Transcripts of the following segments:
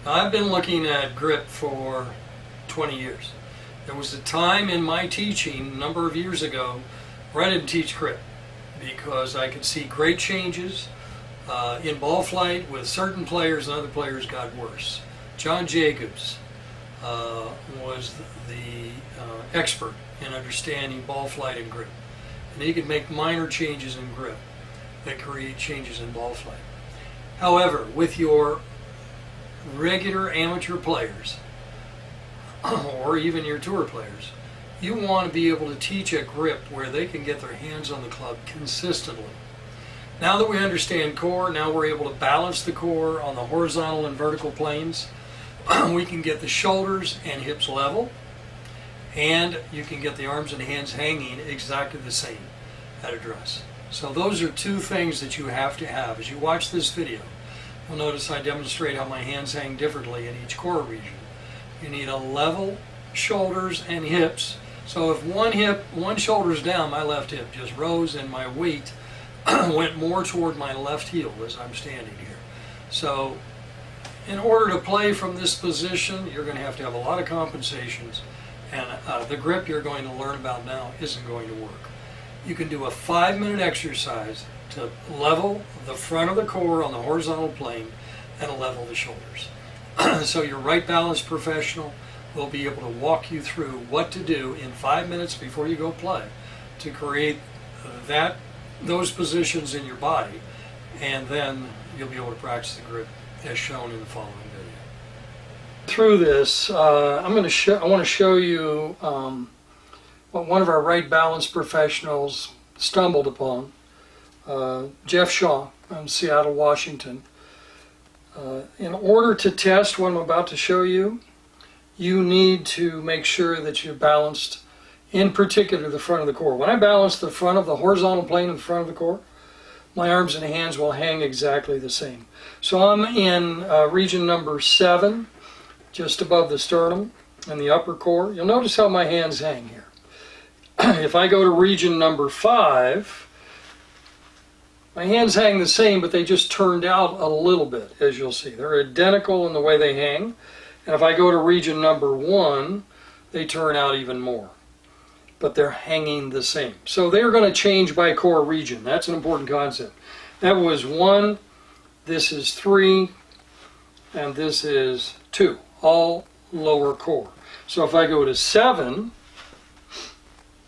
Now, I've been looking at grip for 20 years. There was a time in my teaching a number of years ago where I didn't teach grip because I could see great changes in ball flight with certain players, and other players got worse. John Jacobs was the expert in understanding ball flight and grip, and he could make minor changes in grip that create changes in ball flight. However, with your regular amateur players or even your tour players, you want to be able to teach a grip where they can get their hands on the club consistently. Now that we understand core, now we're able to balance the core on the horizontal and vertical planes. We can get the shoulders and hips level, and you can get the arms and hands hanging exactly the same at address. So those are two things that you have to have. As you watch this video, you'll notice I demonstrate how my hands hang differently in each core region. You need a level shoulders and hips. So if one shoulder's down, my left hip just rose and my weight went more toward my left heel as I'm standing here. So in order to play from this position, you're going to have a lot of compensations, and the grip you're going to learn about now isn't going to work. You can do a 5-minute exercise to level the front of the core on the horizontal plane and level the shoulders. So your Wright Balance professional will be able to walk you through what to do in 5 minutes before you go play to create those positions in your body, and then you'll be able to practice the grip as shown in the following video. Through this, I want to show you what one of our Wright Balance professionals stumbled upon, Jeff Shaw in Seattle, Washington. In order to test what I'm about to show you, you need to make sure that you're balanced, in particular the front of the core. When I balance the front of the horizontal plane in the front of the core, my arms and hands will hang exactly the same. So I'm in region number 7, just above the sternum and the upper core. You'll notice how my hands hang here. If I go to region number 5, my hands hang the same, but they just turned out a little bit, as you'll see. They're identical in the way they hang. And if I go to region number 1, they turn out even more. But they're hanging the same. So they're going to change by core region. That's an important concept. That was 1, this is 3, and this is 2, all lower core. So if I go to 7,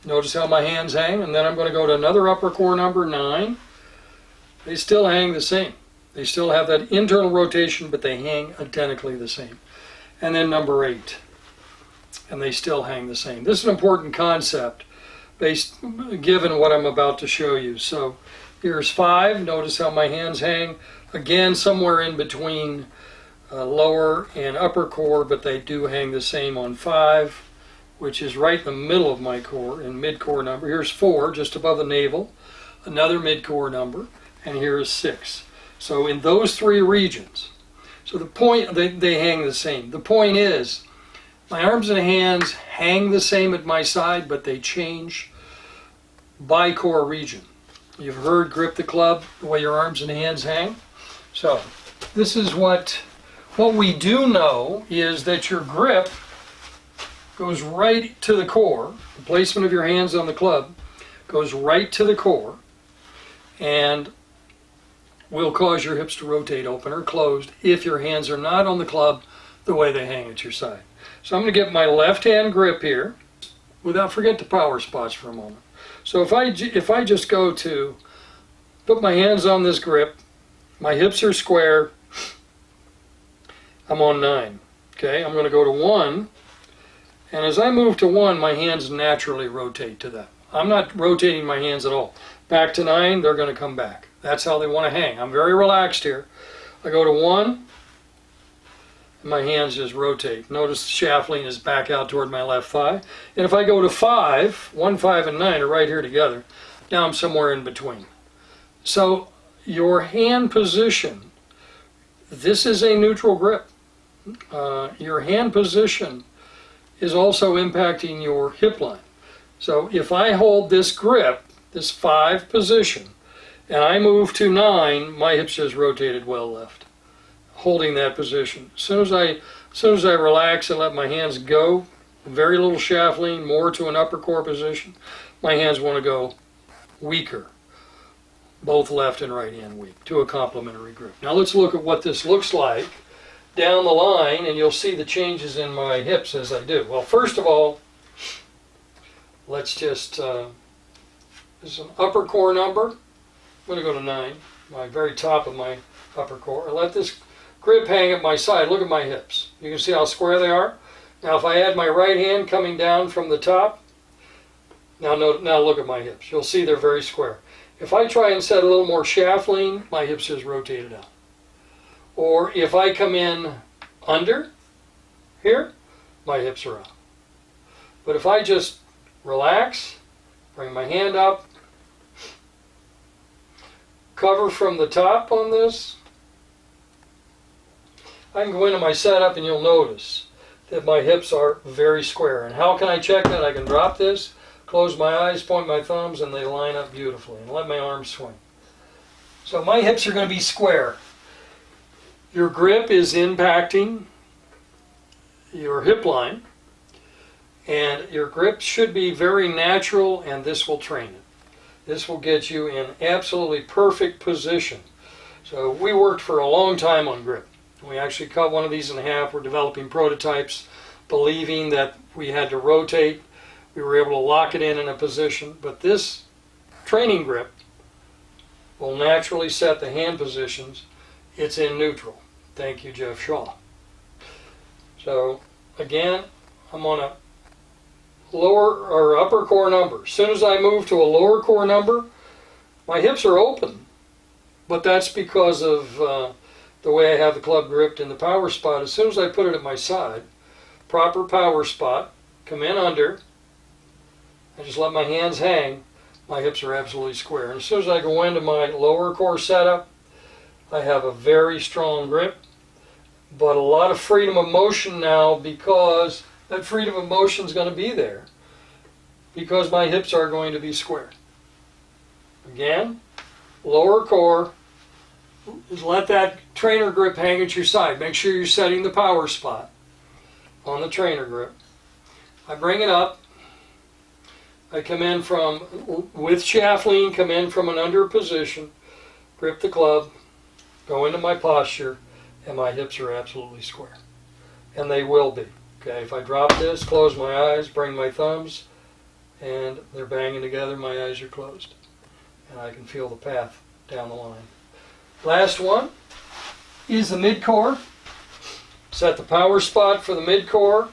notice how my hands hang, and then I'm going to go to another upper core number, 9. They still hang the same. They still have that internal rotation, but they hang identically the same. And then number 8. And they still hang the same. This is an important concept given what I'm about to show you. So here's 5. Notice how my hands hang. Again, somewhere in between lower and upper core, but they do hang the same on 5, which is right in the middle of my core, in mid-core number. Here's 4, just above the navel, another mid-core number, and here is 6. So in those 3 regions, so the point, they hang the same. The point is, my arms and hands hang the same at my side, but they change by core region. You've heard grip the club, the way your arms and hands hang. So this is what we do know is that your grip goes right to the core. The placement of your hands on the club goes right to the core and will cause your hips to rotate open or closed if your hands are not on the club the way they hang at your side. So I'm going to get my left hand grip here, without forget the power spots for a moment. So if I just go to put my hands on this grip, my hips are square, I'm on 9. Okay, I'm going to go to 1, and as I move to 1, my hands naturally rotate to that. I'm not rotating my hands at all. Back to 9, they're going to come back. That's how they want to hang. I'm very relaxed here. I go to 1, and my hands just rotate. Notice the shaft lean is back out toward my left thigh. And if I go to 5, 1, 5, and 9 are right here together. Now I'm somewhere in between. So your hand position, this is a neutral grip. Your hand position is also impacting your hip line. So if I hold this grip, this 5 position, and I move to 9, my hips just rotated well left. holding that position. As soon as I relax and let my hands go, very little shaft lean, more to an upper core position, my hands want to go weaker. Both left and right hand weak to a complementary grip. Now let's look at what this looks like down the line, and you'll see the changes in my hips as I do. Well, first of all, let's just, this is an upper core number. I'm going to go to 9, my very top of my upper core. I let this grip hang at my side. Look at my hips. You can see how square they are. Now if I add my right hand coming down from the top, now look at my hips. You'll see they're very square. If I try and set a little more shaft lean, my hips just rotated out. Or if I come in under here, my hips are out. But if I just relax, bring my hand up, cover from the top on this, I can go into my setup and you'll notice that my hips are very square. And how can I check that? I can drop this, close my eyes, point my thumbs, and they line up beautifully. And let my arms swing. So my hips are going to be square. Your grip is impacting your hip line, and your grip should be very natural, and this will train it. This will get you in absolutely perfect position. So we worked for a long time on grip. We actually cut one of these in half. We're developing prototypes, believing that we had to rotate. We were able to lock it in a position, but this training grip will naturally set the hand positions. It's in neutral. Thank you, Jeff Shaw. So again, I'm on a lower or upper core number. As soon as I move to a lower core number, my hips are open, but that's because of the way I have the club gripped in the power spot. As soon as I put it at my side, proper power spot, come in under, I just let my hands hang, my hips are absolutely square. And as soon as I go into my lower core setup, I have a very strong grip, but a lot of freedom of motion now, because that freedom of motion is going to be there because my hips are going to be square. Again, lower core, is let that trainer grip hang at your side. Make sure you're setting the power spot on the trainer grip. I bring it up. I come in from, with shaft lean, come in from an under position, grip the club, go into my posture, and my hips are absolutely square. And they will be. Okay, if I drop this, close my eyes, bring my thumbs, and they're banging together, my eyes are closed. And I can feel the path down the line. Last one is the mid-core. Set the power spot for the mid-core.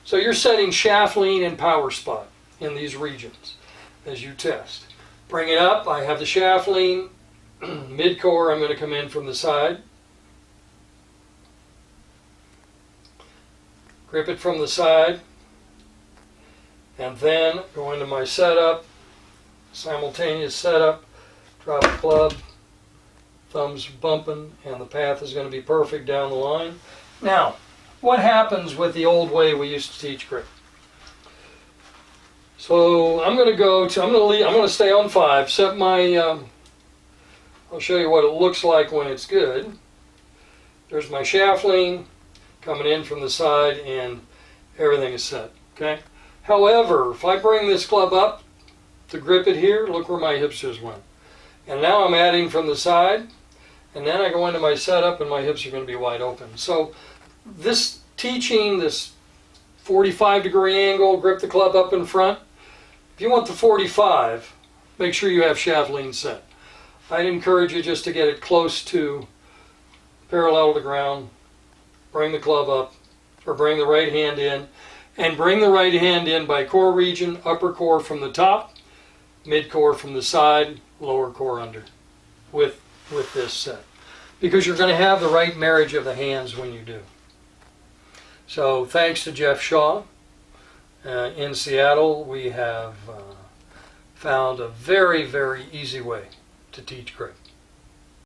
So you're setting shaft lean and power spot in these regions as you test. Bring it up. I have the shaft lean. Mid-core, I'm going to come in from the side. Grip it from the side. And then go into my setup. Simultaneous setup. Drop the club. Thumbs bumping, and the path is going to be perfect down the line. Now, what happens with the old way we used to teach grip? So I'm going to stay on 5. Set my. I'll show you what it looks like when it's good. There's my shaft lean coming in from the side, and everything is set. Okay. However, if I bring this club up to grip it here, look where my hips just went. And now I'm adding from the side. And then I go into my setup and my hips are going to be wide open. So this teaching, this 45-degree angle, grip the club up in front. If you want the 45, make sure you have shaft lean set. I'd encourage you just to get it close to parallel to the ground. Bring the club up, or bring the right hand in. And bring the right hand in by core region, upper core from the top, mid core from the side, lower core under. With this set, because you're going to have the right marriage of the hands when you do. So thanks to Jeff Shaw in Seattle, we have found a very, very easy way to teach grip.